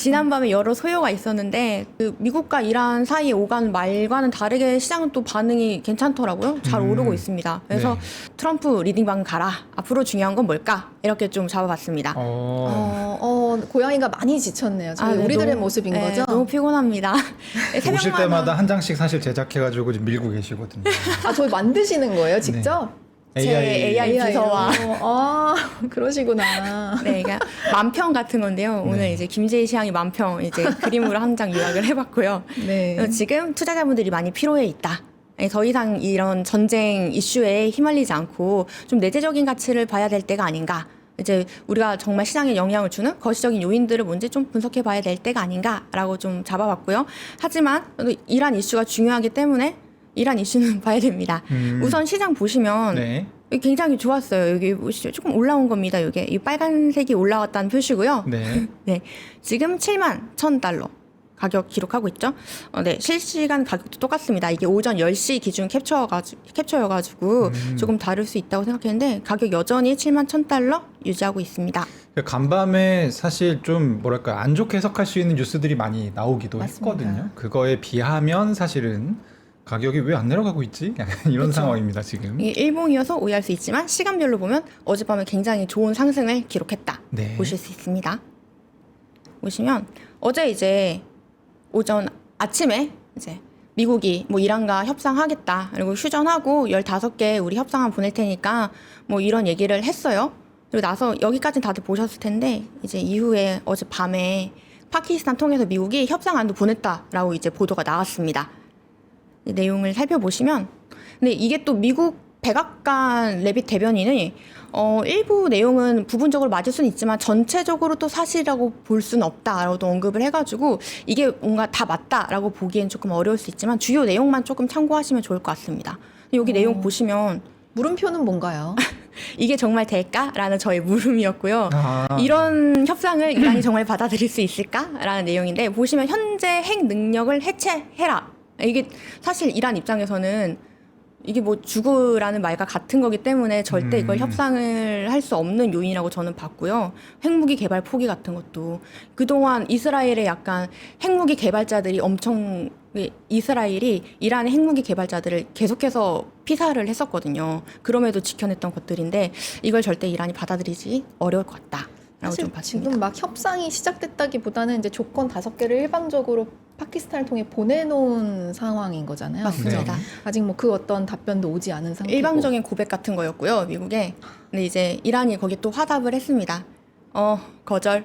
지난밤에 여러 소요가 있었는데 그 미국과 이란 사이에 오간 말과는 다르게 시장은 또 반응이 괜찮더라고요. 잘 오르고 있습니다. 그래서 네. 트럼프 리딩방 가라. 앞으로 중요한 건 뭘까? 이렇게 좀 잡아봤습니다. 고양이가 많이 지쳤네요. 저희 네, 우리들의 너무, 모습인 네, 거죠? 너무 피곤합니다. 오실 때마다 한 장씩 사실 제작해가지고 지금 밀고 계시거든요. 아, 저희 만드시는 거예요, 직접? 제 AI 비서와. 아, 그러시구나. 네, 그러니까 만평 같은 건데요. 오늘 네. 이제 김재희 시향이 만평 이제 그림으로 한 장 요약을 해봤고요. 네. 그래서 지금 투자자분들이 많이 피로해 있다. 더 이상 이런 전쟁 이슈에 휘말리지 않고 좀 내재적인 가치를 봐야 될 때가 아닌가. 이제 우리가 정말 시장에 영향을 주는 거시적인 요인들을 먼저 좀 분석해 봐야 될 때가 아닌가라고 좀 잡아봤고요. 하지만 이란 이슈가 중요하기 때문에 이란 이슈는 봐야 됩니다. 우선 시장 보시면 네. 굉장히 좋았어요. 여기 보시죠. 조금 올라온 겁니다. 이게 이 빨간색이 올라왔다는 표시고요. 네. 네, 지금 71,000달러 가격 기록하고 있죠. 네, 실시간 가격도 똑같습니다. 이게 오전 10시 기준 캡처여가지고 조금 다를 수 있다고 생각했는데 가격 여전히 71,000달러 유지하고 있습니다. 간밤에 사실 좀 뭐랄까 안 좋게 해석할 수 있는 뉴스들이 많이 나오기도 맞습니다. 했거든요. 그거에 비하면 사실은 가격이 왜 안 내려가고 있지? 약간 이런 그쵸. 상황입니다 지금. 이게 일봉이어서 오해할 수 있지만 시간별로 보면 어젯밤에 굉장히 좋은 상승을 기록했다. 네. 보실 수 있습니다. 보시면 어제 이제 오전 아침에 이제 미국이 뭐 이란과 협상하겠다. 그리고 휴전하고 15개 우리 협상안 보낼 테니까 뭐 이런 얘기를 했어요. 그리고 나서 여기까지는 다들 보셨을 텐데 이제 이후에 어제 밤에 파키스탄 통해서 미국이 협상안도 보냈다라고 이제 보도가 나왔습니다. 이 내용을 살펴보시면 근데 이게 또 미국 백악관 레빗 대변인이 일부 내용은 부분적으로 맞을 수는 있지만 전체적으로 또 사실이라고 볼 수는 없다라고 또 언급을 해가지고 이게 뭔가 다 맞다라고 보기엔 조금 어려울 수 있지만 주요 내용만 조금 참고하시면 좋을 것 같습니다. 여기 내용 보시면 물음표는 뭔가요? 이게 정말 될까라는 저의 물음이었고요. 아. 이런 협상을 이란이 정말 받아들일 수 있을까라는 내용인데 보시면 현재 핵 능력을 해체해라. 이게 사실 이란 입장에서는 이게 뭐 죽으라는 말과 같은 거기 때문에 절대 이걸 협상을 할 수 없는 요인이라고 저는 봤고요. 핵무기 개발 포기 같은 것도 그동안 이스라엘의 약간 핵무기 개발자들이 엄청 이스라엘이 이란의 핵무기 개발자들을 계속해서 피살을 했었거든요. 그럼에도 지켜냈던 것들인데 이걸 절대 이란이 받아들이지 어려울 것 같다. 라고 사실 좀 봤습니다. 지금 막 협상이 시작됐다기보다는 이제 조건 5개를 일방적으로 파키스탄을 통해 보내놓은 상황인 거잖아요. 맞습니다. 네. 아직 뭐 그 어떤 답변도 오지 않은 상태고. 일방적인 고백 같은 거였고요, 미국에. 근데 이제 이란이 거기에 또 화답을 했습니다. 거절.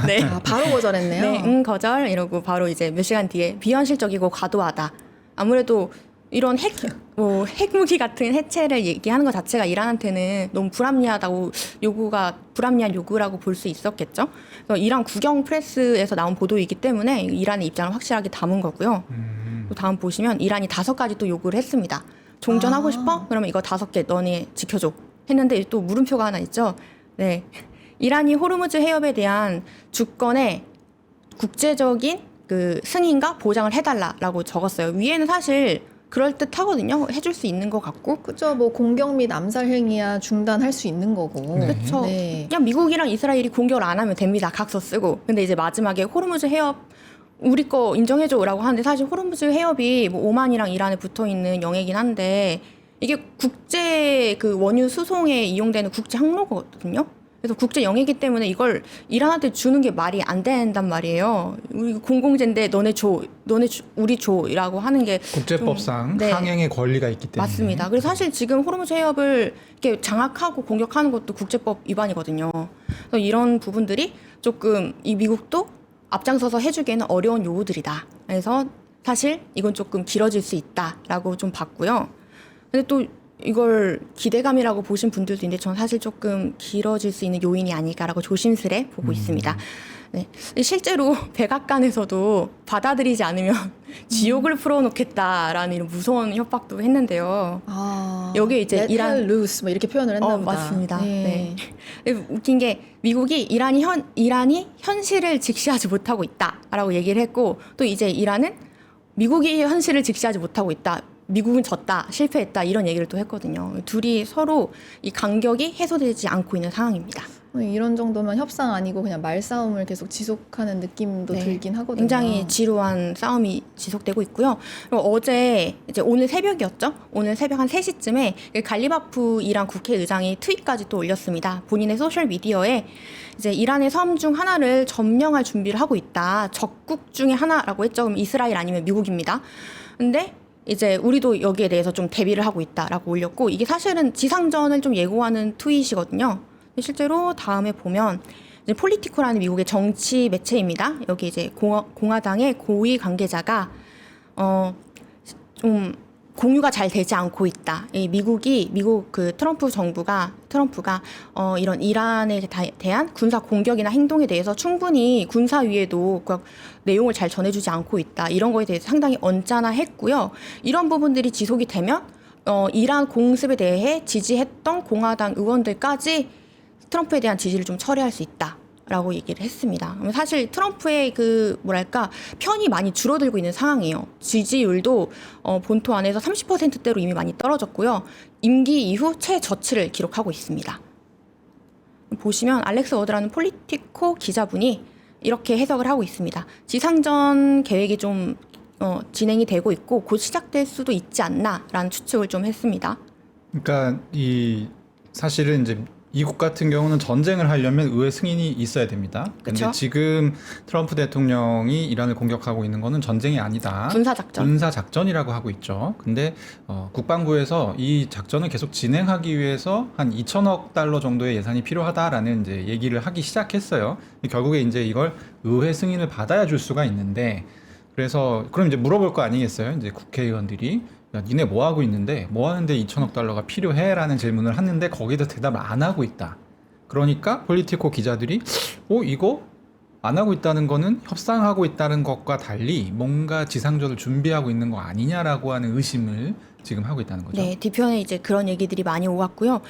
네. 아, 바로 거절했네요. 네, 거절. 이러고 바로 이제 몇 시간 뒤에 비현실적이고 과도하다. 아무래도 이런 핵무기 같은 해체를 얘기하는 것 자체가 이란한테는 너무 불합리한 요구라고 볼 수 있었겠죠. 그래서 이란 국영 프레스에서 나온 보도이기 때문에 이란의 입장을 확실하게 담은 거고요. 또 다음 보시면 이란이 5가지 또 요구를 했습니다. 종전하고 싶어? 그러면 이거 5개 너네 지켜줘. 했는데 또 물음표가 하나 있죠. 네. 이란이 호르무즈 해협에 대한 주권의 국제적인 그 승인과 보장을 해달라라고 적었어요. 위에는 사실 그럴듯하거든요. 해줄 수 있는 것 같고. 그죠. 뭐 공격 및 암살 행위야 중단할 수 있는 거고. 네. 그렇죠. 네. 그냥 미국이랑 이스라엘이 공격을 안 하면 됩니다. 각서 쓰고. 근데 이제 마지막에 호르무즈 해협 우리 거 인정해줘라고 하는데 사실 호르무즈 해협이 뭐 오만이랑 이란에 붙어 있는 영해긴 한데 이게 국제 그 원유 수송에 이용되는 국제 항로거든요. 그래서 국제 영해이기 때문에 이걸 이란한테 주는 게 말이 안 된단 말이에요. 우리 공공재인데 우리 줘라고 하는 게 국제법상 좀, 네. 항행의 권리가 있기 때문에. 맞습니다. 그래서 사실 지금 호르무즈 해협을 이렇게 장악하고 공격하는 것도 국제법 위반이거든요. 그래서 이런 부분들이 조금 이 미국도 앞장서서 해주기에는 어려운 요구들이다. 그래서 사실 이건 조금 길어질 수 있다라고 좀 봤고요. 근데 또 이걸 기대감이라고 보신 분들도 있는데 저는 사실 조금 길어질 수 있는 요인이 아닐까라고 조심스레 보고 있습니다. 네. 실제로 백악관에서도 받아들이지 않으면 지옥을 풀어놓겠다라는 이런 무서운 협박도 했는데요. 아, 여기에 이제 let 이란- her loose 뭐 이렇게 표현을 했나 보다. 맞습니다. 네. 네. 웃긴 게 미국이 이란이 현실을 직시하지 못하고 있다라고 얘기를 했고 또 이제 이란은 미국이 현실을 직시하지 못하고 있다. 미국은 졌다, 실패했다 이런 얘기를 또 했거든요. 둘이 서로 이 간격이 해소되지 않고 있는 상황입니다. 이런 정도면 협상 아니고 그냥 말싸움을 계속 지속하는 느낌도 네. 들긴 하거든요. 굉장히 지루한 싸움이 지속되고 있고요. 그리고 어제 이제 오늘 새벽이었죠. 오늘 새벽 한 3시쯤에 갈리바프 이란 국회의장이 트윗까지 또 올렸습니다. 본인의 소셜 미디어에 이제 이란의 섬 중 하나를 점령할 준비를 하고 있다. 적국 중에 하나라고 했죠. 그럼 이스라엘 아니면 미국입니다. 근데 이제 우리도 여기에 대해서 좀 대비를 하고 있다라고 올렸고, 이게 사실은 지상전을 좀 예고하는 트윗이거든요. 실제로 다음에 보면 이제 폴리티코라는 미국의 정치 매체입니다. 여기 이제 공화당의 고위 관계자가 좀 공유가 잘 되지 않고 있다. 이 미국 그 트럼프가 이런 이란에 대한 군사 공격이나 행동에 대해서 충분히 군사위에도 그 내용을 잘 전해주지 않고 있다. 이런 거에 대해서 상당히 언짢아했고요. 이런 부분들이 지속이 되면 이란 공습에 대해 지지했던 공화당 의원들까지 트럼프에 대한 지지를 좀 철회할 수 있다라고 얘기를 했습니다. 사실 트럼프의 편이 많이 줄어들고 있는 상황이에요. 지지율도 본토 안에서 30%대로 이미 많이 떨어졌고요. 임기 이후 최저치를 기록하고 있습니다. 보시면 알렉스 워드라는 폴리티코 기자분이 이렇게 해석을 하고 있습니다. 지상전 계획이 좀 진행이 되고 있고 곧 시작될 수도 있지 않나라는 추측을 좀 했습니다. 그러니까 사실은 이제 미국 같은 경우는 전쟁을 하려면 의회 승인이 있어야 됩니다. 근데 그쵸? 지금 트럼프 대통령이 이란을 공격하고 있는 거는 전쟁이 아니다. 군사작전이라고 하고 있죠. 근데 국방부에서 이 작전을 계속 진행하기 위해서 한 2천억 달러 정도의 예산이 필요하다라는 이제 얘기를 하기 시작했어요. 결국에 이제 이걸 의회 승인을 받아야 줄 수가 있는데, 그래서 그럼 이제 물어볼 거 아니겠어요? 이제 국회의원들이 야, 니네 뭐 하고 있는데 뭐 하는데 2천억 달러가 필요해? 라는 질문을 하는데 거기다 대답을 안 하고 있다. 그러니까 폴리티코 기자들이 이거 안 하고 있다는 거는 협상하고 있다는 것과 달리 뭔가 지상전을 준비하고 있는 거 아니냐라고 하는 의심을 지금 하고 있다는 거죠. 네, 뒤편에 이제 그런 얘기들이 많이 오갔고요.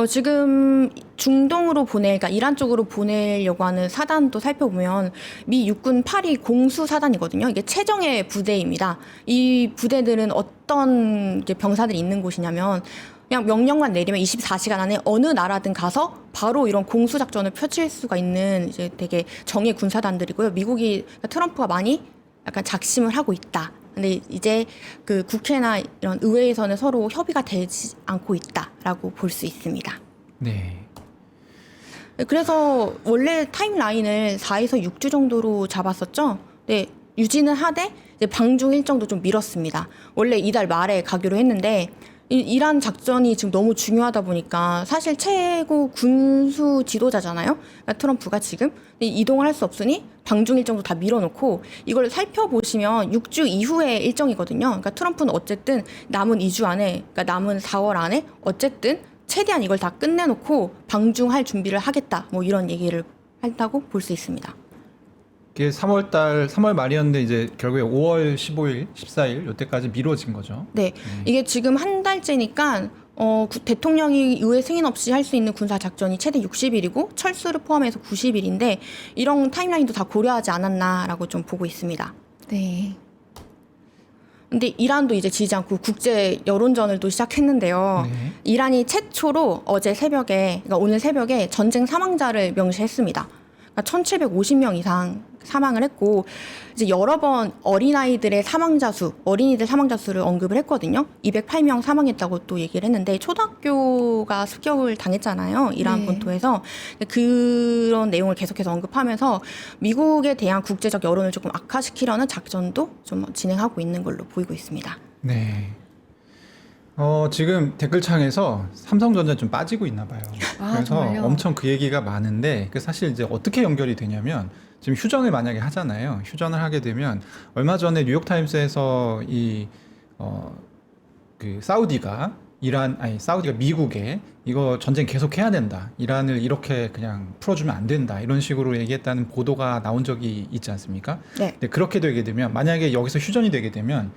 지금 중동으로 그러니까 이란 쪽으로 보내려고 하는 사단도 살펴보면 미 육군 8위 공수 사단이거든요. 이게 최정예 부대입니다. 이 부대들은 어떤 이제 병사들이 있는 곳이냐면 그냥 명령만 내리면 24시간 안에 어느 나라든 가서 바로 이런 공수 작전을 펼칠 수가 있는 이제 되게 정예 군사단들이고요. 트럼프가 많이 약간 작심을 하고 있다. 근데 이제 그 국회나 이런 의회에서는 서로 협의가 되지 않고 있다라고 볼 수 있습니다. 네. 그래서 원래 타임라인을 4에서 6주 정도로 잡았었죠. 네, 유지는 하되 이제 방중 일정도 좀 미뤘습니다. 원래 이달 말에 가기로 했는데 이란 작전이 지금 너무 중요하다 보니까 사실 최고 군수 지도자잖아요. 그러니까 트럼프가 지금 이동을 할 수 없으니 방중 일정도 다 밀어놓고 이걸 살펴보시면 6주 이후의 일정이거든요. 그러니까 트럼프는 어쨌든 남은 2주 안에, 그러니까 남은 4월 안에 어쨌든 최대한 이걸 다 끝내놓고 방중할 준비를 하겠다. 뭐 이런 얘기를 한다고 볼 수 있습니다. 이게 3월 말이었는데 이제 결국에 5월 15일, 14일 이때까지 미뤄진 거죠. 네, 이게 지금 한 달째니까 대통령이 의회 승인 없이 할 수 있는 군사 작전이 최대 60일이고 철수를 포함해서 90일인데 이런 타임라인도 다 고려하지 않았나라고 좀 보고 있습니다. 네. 근데 이란도 이제 지지 않고 국제 여론전을 또 시작했는데요. 네. 이란이 최초로 그러니까 오늘 새벽에 전쟁 사망자를 명시했습니다. 그러니까 1,750명 이상 사망을 했고 이제 여러 번 어린이들 사망자 수를 언급을 했거든요. 208명 사망했다고 또 얘기를 했는데 초등학교가 습격을 당했잖아요. 이란 네. 본토에서. 그런 내용을 계속해서 언급하면서 미국에 대한 국제적 여론을 조금 악화시키려는 작전도 좀 진행하고 있는 걸로 보이고 있습니다. 네. 지금 댓글창에서 삼성전자 좀 빠지고 있나 봐요. 그래서 정말요? 엄청 그 얘기가 많은데 사실 이제 어떻게 연결이 되냐면 지금 휴전을 만약에 하잖아요. 휴전을 하게 되면 얼마 전에 뉴욕타임스에서 사우디가 미국에 이거 전쟁 계속 해야 된다. 이란을 이렇게 그냥 풀어주면 안 된다. 이런 식으로 얘기했다는 보도가 나온 적이 있지 않습니까? 네. 근데 그렇게 되게 되면 만약에 여기서 휴전이 되게 되면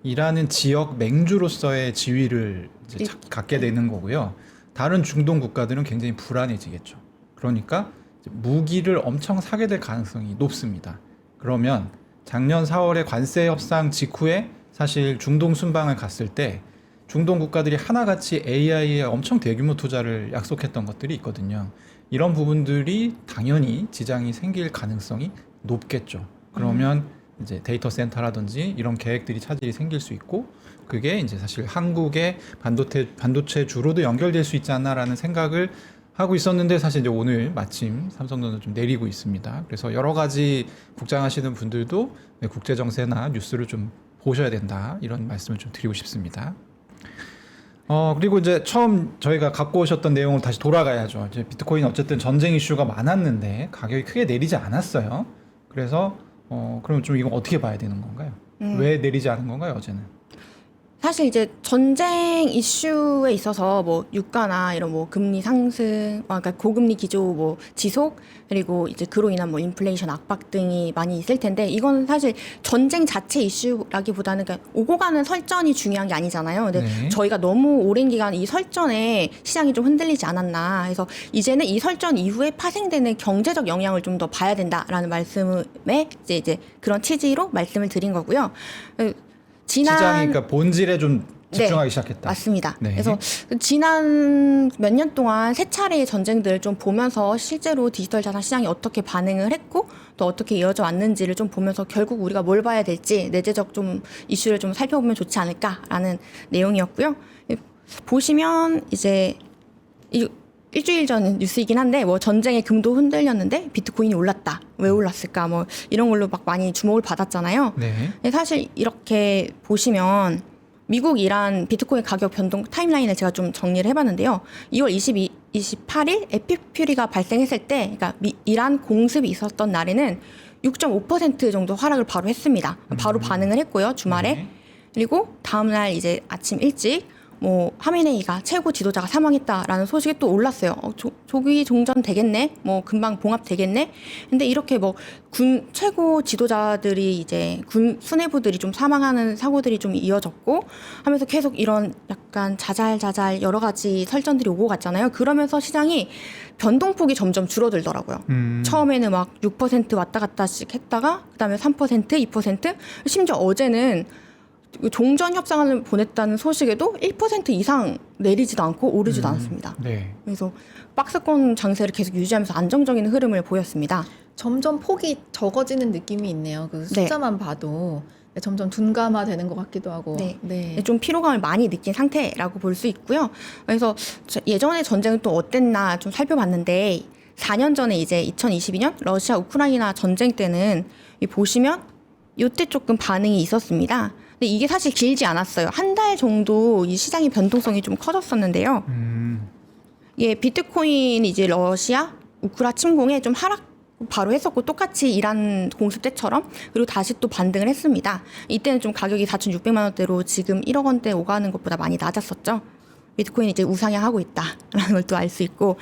이란은 지역 맹주로서의 지위를 이제 갖게 되는 거고요. 다른 중동 국가들은 굉장히 불안해지겠죠. 그러니까 무기를 엄청 사게 될 가능성이 높습니다. 그러면 작년 4월에 관세 협상 직후에 사실 중동 순방을 갔을 때 중동 국가들이 하나같이 AI에 엄청 대규모 투자를 약속했던 것들이 있거든요. 이런 부분들이 당연히 지장이 생길 가능성이 높겠죠. 그러면 이제 데이터 센터라든지 이런 계획들이 차질이 생길 수 있고 그게 이제 사실 한국의 반도체 주로도 연결될 수 있지 않나라는 생각을 하고 있었는데 사실 이제 오늘 마침 삼성전자 좀 내리고 있습니다. 그래서 여러 가지 국장하시는 분들도 국제 정세나 뉴스를 좀 보셔야 된다 이런 말씀을 좀 드리고 싶습니다. 그리고 이제 처음 저희가 갖고 오셨던 내용을 다시 돌아가야죠. 이제 비트코인 어쨌든 전쟁 이슈가 많았는데 가격이 크게 내리지 않았어요. 그래서 그럼 좀 이건 어떻게 봐야 되는 건가요? 왜 내리지 않은 건가요, 어제는? 사실 이제 전쟁 이슈에 있어서 뭐 유가나 이런 뭐 금리 상승, 그러니까 고금리 기조 뭐 지속, 그리고 이제 그로 인한 뭐 인플레이션 압박 등이 많이 있을 텐데 이건 사실 전쟁 자체 이슈라기보다는 그러니까 오고 가는 설전이 중요한 게 아니잖아요. 근데 네. 저희가 너무 오랜 기간 이 설전에 시장이 좀 흔들리지 않았나 해서 이제는 이 설전 이후에 파생되는 경제적 영향을 좀 더 봐야 된다라는 말씀에 이제 그런 취지로 말씀을 드린 거고요. 시장이 그러니까 본질에 좀 집중하기 시작했다. 맞습니다. 네. 그래서 지난 몇 년 동안 세 차례의 전쟁들을 좀 보면서 실제로 디지털 자산 시장이 어떻게 반응을 했고 또 어떻게 이어져 왔는지를 좀 보면서 결국 우리가 뭘 봐야 될지 내재적 좀 이슈를 좀 살펴보면 좋지 않을까라는 내용이었고요. 보시면 이제 일주일 전 뉴스이긴 한데 뭐 전쟁의 금도 흔들렸는데 비트코인이 올랐다. 왜 올랐을까? 뭐 이런 걸로 막 많이 주목을 받았잖아요. 네. 근데 사실 이렇게 보시면 미국 이란 비트코인 가격 변동 타임라인을 제가 좀 정리를 해봤는데요. 2월 28일 에피퓨리가 발생했을 때, 그러니까 이란 공습이 있었던 날에는 6.5% 정도 하락을 바로 했습니다. 바로 반응을 했고요. 주말에. 네. 그리고 다음날 이제 아침 일찍 뭐 하메네이가 최고 지도자가 사망했다라는 소식이 또 올랐어요. 조기 종전 되겠네. 뭐 금방 봉합 되겠네. 근데 이렇게 뭐 군 최고 지도자들이 이제 군 수뇌부들이 좀 사망하는 사고들이 좀 이어졌고 하면서 계속 이런 약간 자잘자잘 여러 가지 설전들이 오고 갔잖아요. 그러면서 시장이 변동폭이 점점 줄어들더라고요. 처음에는 막 6% 왔다 갔다씩 했다가 그다음에 3%, 2%, 심지어 어제는 종전 협상안을 보냈다는 소식에도 1% 이상 내리지도 않고 오르지도 않았습니다. 네. 그래서 박스권 장세를 계속 유지하면서 안정적인 흐름을 보였습니다. 점점 폭이 적어지는 느낌이 있네요. 그 숫자만 봐도 점점 둔감화되는 것 같기도 하고. 네. 좀 피로감을 많이 느낀 상태라고 볼 수 있고요. 그래서 예전에 전쟁은 또 어땠나 좀 살펴봤는데 4년 전에 이제 2022년 러시아 우크라이나 전쟁 때는 보시면 이때 조금 반응이 있었습니다. 근데 이게 사실 길지 않았어요. 한 달 정도 이 시장의 변동성이 좀 커졌었는데요. 예, 비트코인 이제 러시아 우크라 침공에 좀 하락 바로 했었고 똑같이 이란 공습 때처럼 그리고 다시 또 반등을 했습니다. 이때는 좀 가격이 4,600만 원대로 지금 1억 원대 오가는 것보다 많이 낮았었죠. 비트코인이 이제 우상향하고 있다라는 걸 또 알 수 있고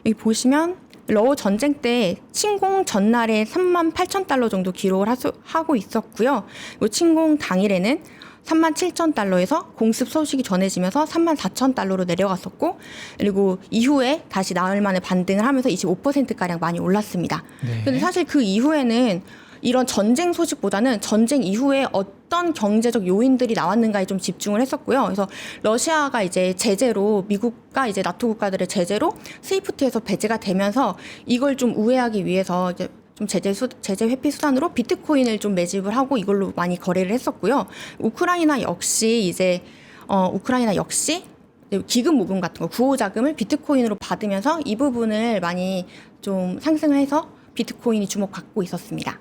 여기 보시면 러우 전쟁 때 침공 전날에 38,000달러 정도 기록을 하고 있었고요. 침공 당일에는 37,000달러에서 공습 소식이 전해지면서 34,000달러로 내려갔었고 그리고 이후에 다시 나흘 만에 반등을 하면서 25%가량 많이 올랐습니다. 그런데 네. 사실 그 이후에는 이런 전쟁 소식보다는 전쟁 이후에 어떤 경제적 요인들이 나왔는가에 좀 집중을 했었고요. 그래서 러시아가 이제 제재로 미국과 이제 나토 국가들의 제재로 스위프트에서 배제가 되면서 이걸 좀 우회하기 위해서 이제 좀 제재 회피 수단으로 비트코인을 좀 매집을 하고 이걸로 많이 거래를 했었고요. 우크라이나 역시 기금 모금 같은 거 구호 자금을 비트코인으로 받으면서 이 부분을 많이 좀 상승해서 비트코인이 주목받고 있었습니다.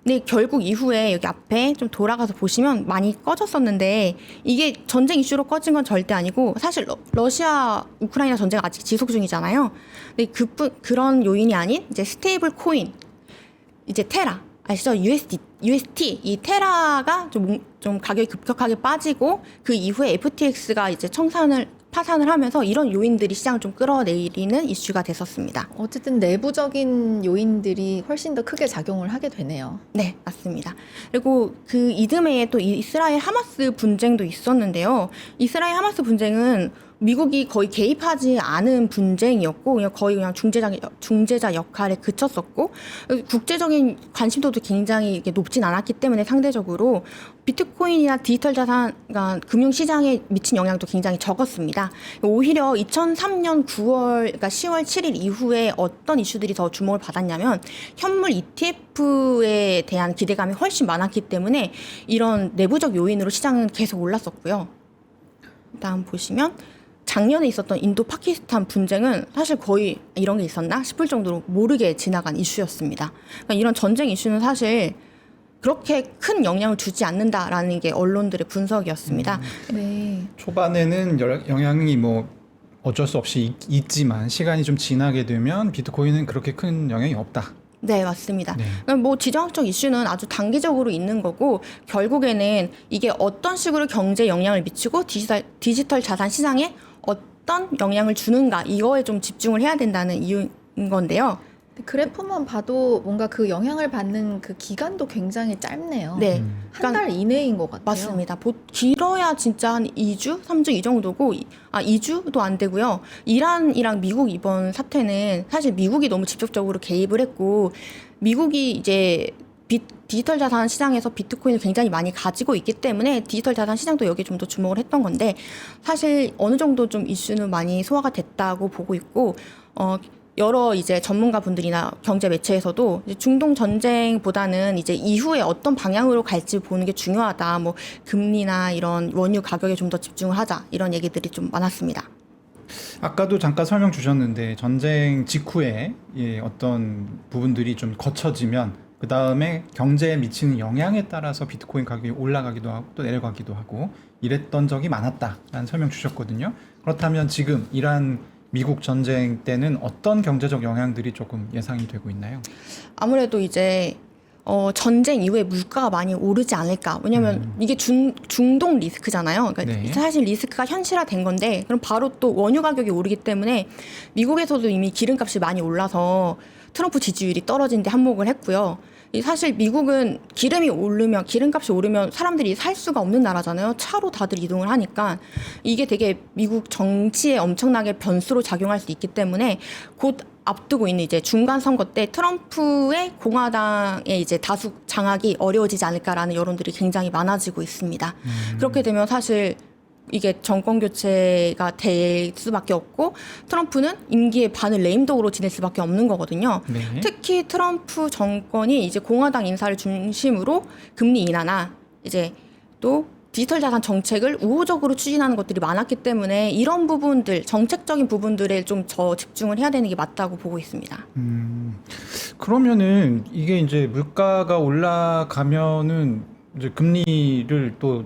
근데 결국 이후에 여기 앞에 좀 돌아가서 보시면 많이 꺼졌었는데 이게 전쟁 이슈로 꺼진 건 절대 아니고 사실 러시아 우크라이나 전쟁 아직 지속 중이잖아요. 근데 그런 요인이 아닌 이제 스테이블 코인 이제 테라 아시죠? UST 이 테라가 좀 가격이 급격하게 빠지고 그 이후에 FTX가 이제 파산을 하면서 이런 요인들이 시장을 좀 끌어내리는 이슈가 됐었습니다. 어쨌든 내부적인 요인들이 훨씬 더 크게 작용을 하게 되네요. 네, 맞습니다. 그리고 그 이듬해에 또 이스라엘 하마스 분쟁도 있었는데요. 이스라엘 하마스 분쟁은 미국이 거의 개입하지 않은 분쟁이었고 그냥 거의 그냥 중재자 역할에 그쳤었고 국제적인 관심도도 굉장히 이게 높진 않았기 때문에 상대적으로 비트코인이나 디지털 자산, 그러니까 금융시장에 미친 영향도 굉장히 적었습니다. 오히려 2003년 9월, 그러니까 10월 7일 이후에 어떤 이슈들이 더 주목을 받았냐면 현물 ETF에 대한 기대감이 훨씬 많았기 때문에 이런 내부적 요인으로 시장은 계속 올랐었고요. 다음 보시면 작년에 있었던 인도 파키스탄 분쟁은 사실 거의 이런 게 있었나 싶을 정도로 모르게 지나간 이슈였습니다. 그러니까 이런 전쟁 이슈는 사실 그렇게 큰 영향을 주지 않는다라는 게 언론들의 분석이었습니다. 네. 초반에는 영향이 뭐 어쩔 수 없이 있지만 시간이 좀 지나게 되면 비트코인은 그렇게 큰 영향이 없다. 네, 맞습니다. 네. 뭐 지정학적 이슈는 아주 단기적으로 있는 거고 결국에는 이게 어떤 식으로 경제에 영향을 미치고 디지털 자산 시장에 어떤 영향을 주는가 이거에 좀 집중을 해야 된다는 이유인 건데요. 그래프만 봐도 뭔가 그 영향을 받는 그 기간도 굉장히 짧네요. 네. 한 달 이내인 것 같아요. 맞습니다. 길어야 진짜 한 2주, 3주 이 정도고, 2주도 안 되고요. 이란이랑 미국 이번 사태는 사실 미국이 너무 직접적으로 개입을 했고, 미국이 이제 디지털 자산 시장에서 비트코인을 굉장히 많이 가지고 있기 때문에 디지털 자산 시장도 여기에 좀 더 주목을 했던 건데, 사실 어느 정도 좀 이슈는 많이 소화가 됐다고 보고 있고, 여러 이제 전문가분들이나 경제 매체에서도 이제 중동 전쟁보다는 이제 이후에 어떤 방향으로 갈지 보는 게 중요하다. 뭐 금리나 이런 원유 가격에 좀 더 집중을 하자. 이런 얘기들이 좀 많았습니다. 아까도 잠깐 설명 주셨는데 전쟁 직후에 어떤 부분들이 좀 거쳐지면 그 다음에 경제에 미치는 영향에 따라서 비트코인 가격이 올라가기도 하고 또 내려가기도 하고 이랬던 적이 많았다라는 설명 주셨거든요. 그렇다면 지금 이란 미국 전쟁 때는 어떤 경제적 영향들이 조금 예상이 되고 있나요? 아무래도 이제 전쟁 이후에 물가가 많이 오르지 않을까. 왜냐면 이게 중동 리스크잖아요. 그러니까 네. 사실 리스크가 현실화된 건데 그럼 바로 또 원유 가격이 오르기 때문에 미국에서도 이미 기름값이 많이 올라서 트럼프 지지율이 떨어진 데 한몫을 했고요. 사실 미국은 기름값이 오르면 사람들이 살 수가 없는 나라잖아요. 차로 다들 이동을 하니까 이게 되게 미국 정치에 엄청나게 변수로 작용할 수 있기 때문에 곧 앞두고 있는 이제 중간 선거 때 트럼프의 공화당의 이제 다수 장악이 어려워지지 않을까라는 여론들이 굉장히 많아지고 있습니다. 그렇게 되면 사실 이게 정권 교체가 될 수밖에 없고 트럼프는 임기의 반을 레임덕으로 지낼 수밖에 없는 거거든요. 네. 특히 트럼프 정권이 이제 공화당 인사를 중심으로 금리 인하나 이제 또 디지털 자산 정책을 우호적으로 추진하는 것들이 많았기 때문에 이런 부분들, 정책적인 부분들에 좀 더 집중을 해야 되는 게 맞다고 보고 있습니다. 그러면은 이게 이제 물가가 올라가면은 이제 금리를 또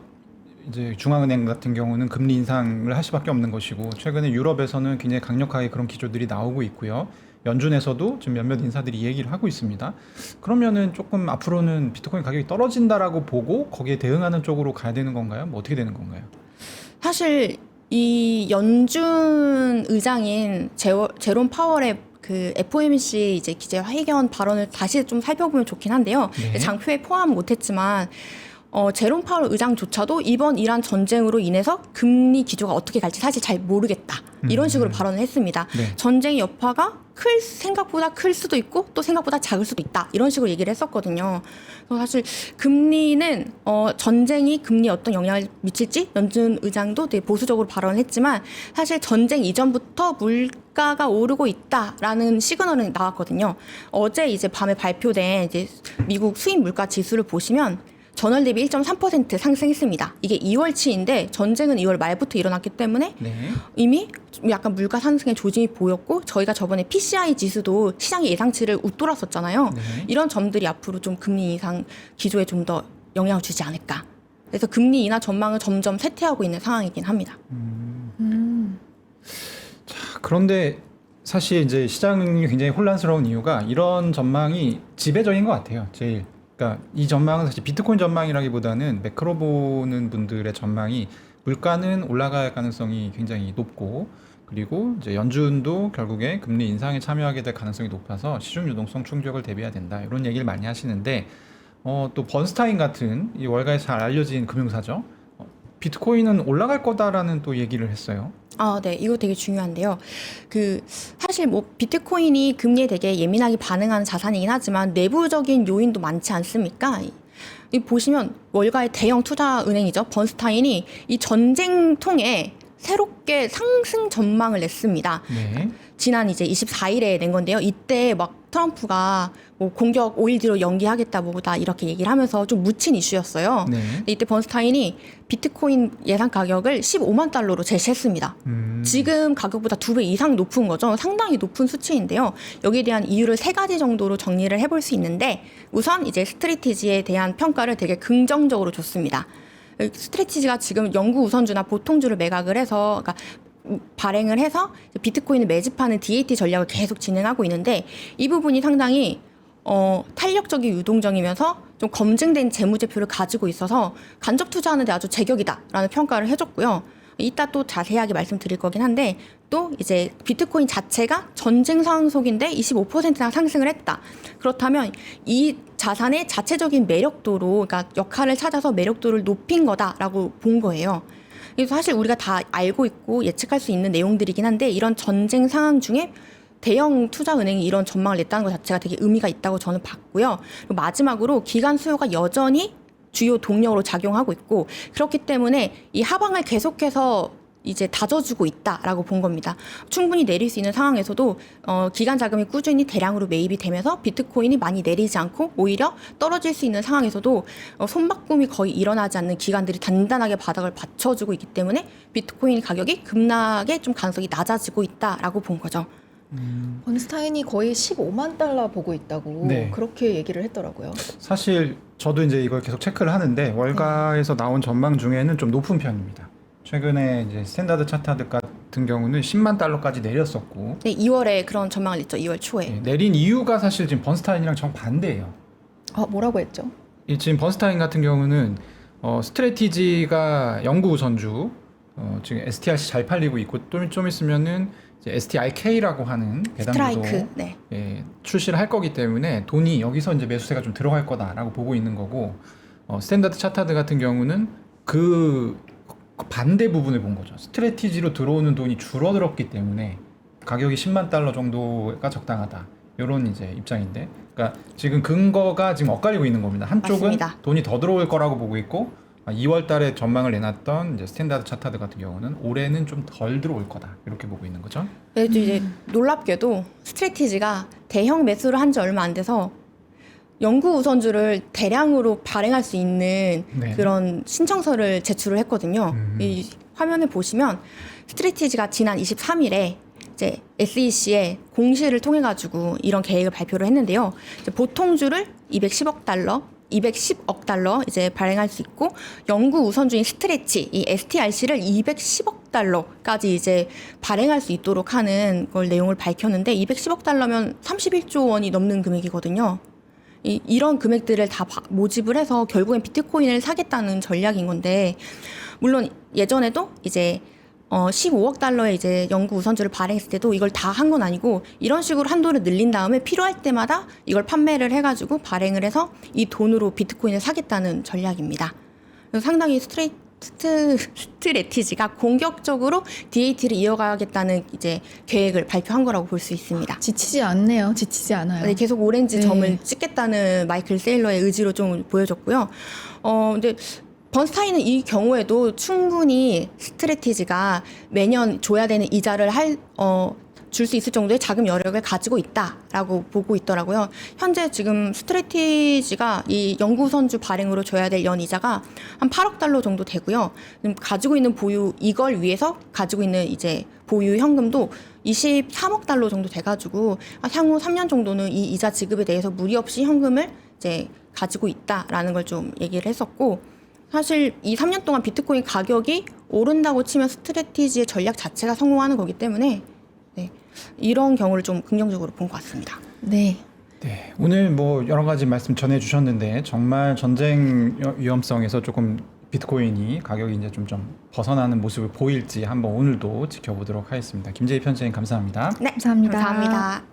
이제 중앙은행 같은 경우는 금리 인상을 할 수밖에 없는 것이고 최근에 유럽에서는 굉장히 강력하게 그런 기조들이 나오고 있고요. 연준에서도 지금 몇몇 인사들이 얘기를 하고 있습니다. 그러면은 조금 앞으로는 비트코인 가격이 떨어진다라고 보고 거기에 대응하는 쪽으로 가야 되는 건가요? 뭐 어떻게 되는 건가요? 사실 이 연준 의장인 제롬 파월의 그 FOMC 이제 기자회견 발언을 다시 좀 살펴보면 좋긴 한데요. 네. 장표에 포함 못했지만 제롬 파월 의장조차도 이번 이란 전쟁으로 인해서 금리 기조가 어떻게 갈지 사실 잘 모르겠다. 이런 식으로 발언을 했습니다. 네. 전쟁의 여파가 생각보다 클 수도 있고 또 생각보다 작을 수도 있다. 이런 식으로 얘기를 했었거든요. 그래서 사실 금리는 전쟁이 금리에 어떤 영향을 미칠지 연준 의장도 되게 보수적으로 발언을 했지만 사실 전쟁 이전부터 물가가 오르고 있다라는 시그널은 나왔거든요. 어제 이제 밤에 발표된 이제 미국 수입 물가 지수를 보시면 전월 대비 1.3% 상승했습니다. 이게 2월치인데 전쟁은 2월 말부터 일어났기 때문에 네. 이미 약간 물가 상승의 조짐이 보였고 저희가 저번에 PCI 지수도 시장의 예상치를 웃돌았었잖아요. 네. 이런 점들이 앞으로 좀 금리 인상 기조에 좀 더 영향을 주지 않을까. 그래서 금리 인하 전망을 점점 쇠퇴하고 있는 상황이긴 합니다. 자, 그런데 사실 이제 시장이 굉장히 혼란스러운 이유가 이런 전망이 지배적인 것 같아요. 제일. 그러니까 이 전망은 사실 비트코인 전망이라기보다는 매크로 보는 분들의 전망이 물가는 올라갈 가능성이 굉장히 높고 그리고 이제 연준도 결국에 금리 인상에 참여하게 될 가능성이 높아서 시중 유동성 충격을 대비해야 된다 이런 얘기를 많이 하시는데 또 번스타인 같은 이 월가에 잘 알려진 금융사죠. 비트코인은 올라갈 거다라는 또 얘기를 했어요. 네, 이거 되게 중요한데요. 사실 뭐 비트코인이 금리에 되게 예민하게 반응하는 자산이긴 하지만 내부적인 요인도 많지 않습니까? 이 보시면 월가의 대형 투자은행이죠. 번스타인이 이 전쟁 통해 새롭게 상승 전망을 냈습니다. 네. 지난 이제 24일에 낸 건데요. 이때 막 트럼프가 뭐 공격 5일 뒤로 연기하겠다 뭐다 이렇게 얘기를 하면서 좀 묻힌 이슈였어요. 네. 이때 번스타인이 비트코인 예상 가격을 15만 달러로 제시했습니다. 지금 가격보다 2배 이상 높은 거죠. 상당히 높은 수치인데요. 여기에 대한 이유를 3가지 정도로 정리를 해볼 수 있는데 우선 이제 스트래티지에 대한 평가를 되게 긍정적으로 줬습니다. 스트래티지가 지금 영구 우선주나 보통주를 매각을 해서 그러니까 발행을 해서 비트코인을 매집하는 DAT 전략을 계속 진행하고 있는데 이 부분이 상당히 탄력적이고 유동적이면서 좀 검증된 재무제표를 가지고 있어서 간접 투자하는 데 아주 제격이다라는 평가를 해줬고요. 이따 또 자세하게 말씀드릴 거긴 한데 또 이제 비트코인 자체가 전쟁 상황 속인데 25%나 상승을 했다. 그렇다면 이 자산의 자체적인 매력도로 그러니까 역할을 찾아서 매력도를 높인 거다라고 본 거예요. 그래서 사실 우리가 다 알고 있고 예측할 수 있는 내용들이긴 한데 이런 전쟁 상황 중에 대형 투자은행이 이런 전망을 냈다는 것 자체가 되게 의미가 있다고 저는 봤고요. 그리고 마지막으로 기관 수요가 여전히 주요 동력으로 작용하고 있고 그렇기 때문에 이 하방을 계속해서 이제 다져주고 있다라고 본 겁니다. 충분히 내릴 수 있는 상황에서도 기관 자금이 꾸준히 대량으로 매입이 되면서 비트코인이 많이 내리지 않고 오히려 떨어질 수 있는 상황에서도 손바꿈이 거의 일어나지 않는 기관들이 단단하게 바닥을 받쳐주고 있기 때문에 비트코인 가격이 급락의 좀 가능성이 낮아지고 있다라고 본 거죠. 번스타인이 거의 15만 달러 보고 있다고 네. 그렇게 얘기를 했더라고요. 사실 저도 이제 이걸 계속 체크를 하는데 월가에서 나온 전망 중에는 좀 높은 편입니다. 최근에 이제 스탠다드 차트드 같은 경우는 10만 달러까지 내렸었고, 네, 2월에 그런 전망을 냈죠. 2월 초에. 네, 내린 이유가 사실 지금 번스타인이랑 정반대예요. 뭐라고 했죠? 지금 번스타인 같은 경우는 스트래티지가 영구 우선주, 지금 STRC 잘 팔리고 있고 또 좀 있으면은 이제 STRK라고 하는 배당주도 스트라이크. 네. 출시를 할 거기 때문에 돈이 여기서 이제 매수세가 좀 들어갈 거다라고 보고 있는 거고, 스탠다드 차타드 같은 경우는 그 반대 부분을 본 거죠. 스트래티지로 들어오는 돈이 줄어들었기 때문에 가격이 10만 달러 정도가 적당하다. 이런 이제 입장인데, 그러니까 지금 근거가 지금 엇갈리고 있는 겁니다. 한쪽은 맞습니다. 돈이 더 들어올 거라고 보고 있고, 2월 달에 전망을 내놨던 이제 스탠다드 차타드 같은 경우는 올해는 좀 덜 들어올 거다. 이렇게 보고 있는 거죠. 네, 또 이제 놀랍게도 스트래티지가 대형 매수를 한 지 얼마 안 돼서 영구 우선주를 대량으로 발행할 수 있는 네. 그런 신청서를 제출을 했거든요. 이 화면을 보시면 스트래티지가 지난 23일에 이제 SEC에 공시를 통해 가지고 이런 계획을 발표를 했는데요. 이제 보통주를 210억 달러 이제 발행할 수 있고 영구 우선주인 스트레치 이 STRC를 210억 달러까지 이제 발행할 수 있도록 하는 걸 내용을 밝혔는데 210억 달러면 31조 원이 넘는 금액이거든요. 이런 금액들을 다 모집을 해서 결국엔 비트코인을 사겠다는 전략인 건데 물론 예전에도 이제 15억 달러의 이제 영구 우선주를 발행했을 때도 이걸 다 한 건 아니고 이런 식으로 한도를 늘린 다음에 필요할 때마다 이걸 판매를 해가지고 발행을 해서 이 돈으로 비트코인을 사겠다는 전략입니다. 그래서 상당히 스트래티지가 공격적으로 DAT를 이어가겠다는 이제 계획을 발표한 거라고 볼 수 있습니다. 지치지 않네요. 지치지 않아요. 네, 계속 오렌지 네. 점을 찍겠다는 마이클 세일러의 의지로 좀 보여졌고요. 근데 번스타인은 이 경우에도 충분히 스트래티지가 매년 줘야 되는 이자를 줄 수 있을 정도의 자금 여력을 가지고 있다라고 보고 있더라고요. 현재 지금 스트래티지가 이 영구선주 발행으로 줘야 될 연 이자가 한 8억 달러 정도 되고요. 가지고 있는 이걸 위해서 가지고 있는 이제 보유 현금도 23억 달러 정도 돼가지고 향후 3년 정도는 이 이자 지급에 대해서 무리 없이 현금을 이제 가지고 있다라는 걸 좀 얘기를 했었고, 사실 이 3년 동안 비트코인 가격이 오른다고 치면 스트래티지의 전략 자체가 성공하는 거기 때문에 네, 이런 경우를 좀 긍정적으로 본 것 같습니다. 네. 네, 오늘 뭐 여러 가지 말씀 전해주셨는데 정말 전쟁 위험성에서 조금 비트코인이 가격이 이제 좀 벗어나는 모습을 보일지 한번 오늘도 지켜보도록 하겠습니다. 김재희 편집장님 감사합니다. 네, 감사합니다. 감사합니다.